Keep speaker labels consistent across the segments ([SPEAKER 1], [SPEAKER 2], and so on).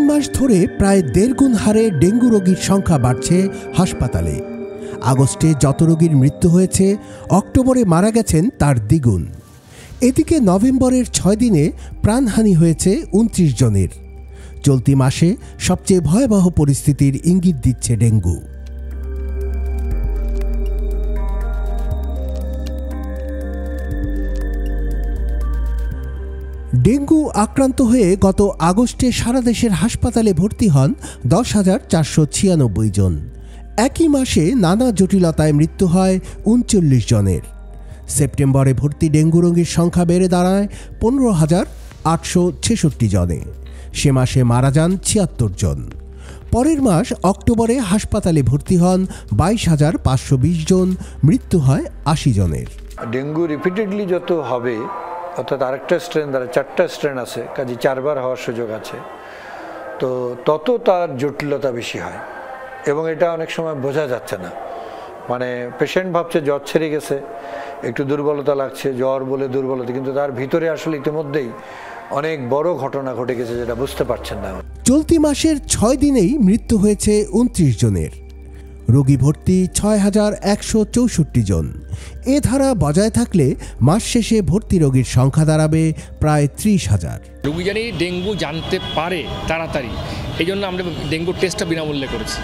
[SPEAKER 1] মাস ধরে প্রায় 1.5 গুণ হারে ডেঙ্গু রোগীর সংখ্যা বাড়ছে হাসপাতালে। আগস্টে যত রোগীর মৃত্যু হয়েছে, অক্টোবরে মারা গেছেন তার দ্বিগুণ। এদিকে নভেম্বরের 6 দিনে প্রাণহানি হয়েছে 29 জনের। চলতি মাসে সবচেয়ে ভয়াবহ পরিস্থিতির ইঙ্গিত দিচ্ছে ডেঙ্গু। ডেঙ্গু আক্রান্ত হয়ে গত আগস্টে সারা দেশের হাসপাতালে ভর্তি হন 10,496 জন। একই মাসে নানা জটিলতায় মৃত্যু হয় 39 জনের। সেপ্টেম্বরে ভর্তি ডেঙ্গু রোগীর সংখ্যা বেড়ে দাঁড়ায় 15,866 জনে। সে মাসে মারা যান 76 জন। পরের মাস অক্টোবরে হাসপাতালে ভর্তি হন 22,520 জন, মৃত্যু হয় 80 জনের।
[SPEAKER 2] ডেঙ্গু রিপিটেডলি যত হবে, অর্থাৎ আরেকটা স্ট্রেন দ্বারা 4টা স্ট্রেন আছে, কাজে 4 বার হওয়ার সুযোগ আছে, তো তত তার জটিলতা বেশি হয় এবং এটা অনেক সময় বোঝা যাচ্ছে না। মানে পেশেন্ট ভাবছে জ্বর ছেড়ে গেছে, একটু দুর্বলতা লাগছে, জ্বর বলে দুর্বলতা, কিন্তু তার ভিতরে আসলে ইতিমধ্যেই অনেক বড় ঘটনা ঘটে গেছে, যেটা বুঝতে পারছেন না।
[SPEAKER 1] চলতি মাসের 6 দিনেই মৃত্যু হয়েছে 29 জনের। রোগী ভর্তি 6,164 জন। এ ধারা বজায় থাকলে মাস শেষে ভর্তি রোগীর সংখ্যা দাঁড়াবে প্রায় 30,000।
[SPEAKER 3] রোগী জানি ডেঙ্গু জানতে পারে তাড়াতাড়ি, এই জন্য আমরা ডেঙ্গুর টেস্টটা বিনামূল্যে করেছি।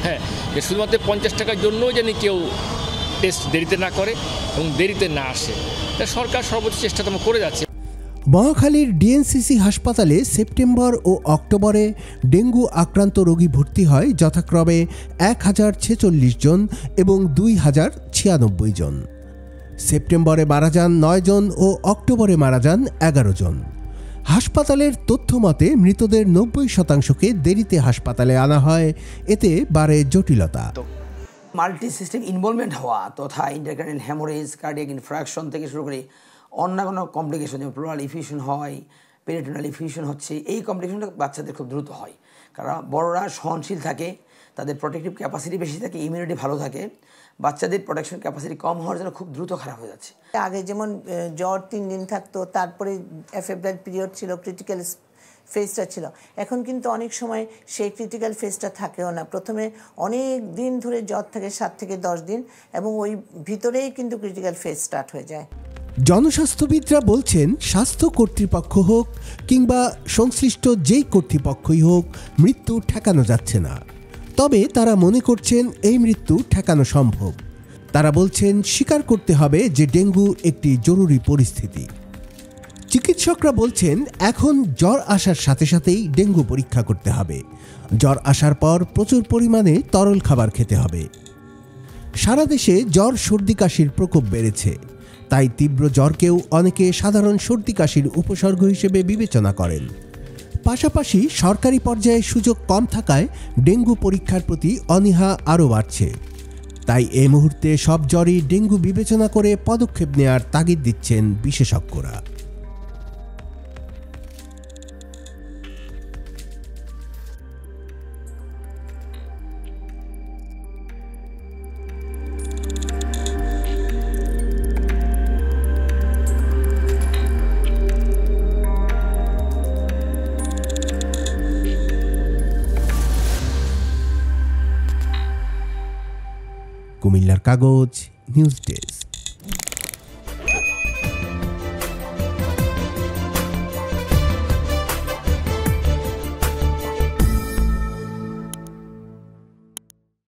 [SPEAKER 3] হ্যাঁ, শুধুমাত্র 50 টাকার জন্যও যেন কেউ টেস্ট দেরিতে না করে এবং দেরিতে না আসে, তা সরকার সর্বোচ্চ চেষ্টা তো করে যাচ্ছে।
[SPEAKER 1] মহাখালীর ডিএনসিসি হাসপাতালে সেপ্টেম্বর ও অক্টোবরে ডেঙ্গু আক্রান্ত রোগী ভর্তি হয় যথাক্রমে 1,046 জন এবং 2,096 জন। সেপ্টেম্বরে মারা যান 9 জন ও অক্টোবরে মারা যান 11 জন। হাসপাতালের তথ্য মতে মৃতদের 90%কে দেরিতে হাসপাতালে আনা হয়, এতে বাড়ে জটিলতা।
[SPEAKER 4] মাল্টি সিস্টেম ইনভলভমেন্ট হওয়া তথা ইন্টারক্রানিয়াল হ্যামোরেজ, কার্ডিয়াক ইনফ্রাকশন থেকে শুরু করে অন্যান্য কমপ্লিকেশন, যেমন প্লুরাল ইফিউশন হয়, পেরিটোনাল ইফিউশন হচ্ছে, এই কমপ্লিকেশনটা বাচ্চাদের খুব দ্রুত হয়। কারণ বড়রা সহনশীল থাকে, তাদের প্রোটেক্টিভ ক্যাপাসিটি বেশি থাকে, ইমিউনিটি ভালো থাকে। বাচ্চাদের প্রোটেকশন ক্যাপাসিটি কম হওয়ার জন্য খুব দ্রুত খারাপ হয়ে যাচ্ছে।
[SPEAKER 5] আগে যেমন জ্বর 3 দিন থাকতো, তারপরে এফেব্রাইল পিরিয়ড ছিল, ক্রিটিক্যাল ফেজটা ছিল। এখন কিন্তু অনেক সময় সেই ক্রিটিক্যাল ফেজটা থাকেও না। প্রথমে অনেক দিন ধরে জ্বর থাকে, 7 থেকে 10 দিন, এবং ওই ভিতরেই কিন্তু ক্রিটিক্যাল ফেজ স্টার্ট হয়ে যায়।
[SPEAKER 1] জনস্বাস্থ্যবিদরা বলছেন, স্বাস্থ্য কর্তৃপক্ষ হোক কিংবা সংশ্লিষ্ট যেই কর্তৃপক্ষই হোক, মৃত্যু ঠেকানো যাচ্ছে না। তবে তারা মনে করছেন এই মৃত্যু ঠেকানো সম্ভব। তারা বলছেন, স্বীকার করতে হবে যে ডেঙ্গু একটি জরুরি পরিস্থিতি। চিকিৎসকরা বলছেন, এখন জ্বর আসার সাথে সাথেই ডেঙ্গু পরীক্ষা করতে হবে। জ্বর আসার পর প্রচুর পরিমাণে তরল খাবার খেতে হবে। সারা দেশে জ্বর, সর্দি, কাশির প্রকোপ বেড়েছে। তাই তীব্র জ্বরকেও অনেকে সাধারণ সর্দি কাশির উপসর্গ হিসেবে বিবেচনা করেন। পাশাপাশি সরকারি পর্যায়ে সুযোগ কম থাকায় ডেঙ্গু পরীক্ষার প্রতি অনীহা আরও বাড়ছে। তাই এই মুহূর্তে সব জ্বরই ডেঙ্গু বিবেচনা করে পদক্ষেপ নেওয়ার তাগিদ দিচ্ছেন বিশেষজ্ঞরা। কুমিল্লার কাগজ, নিউজ ডেস্ক।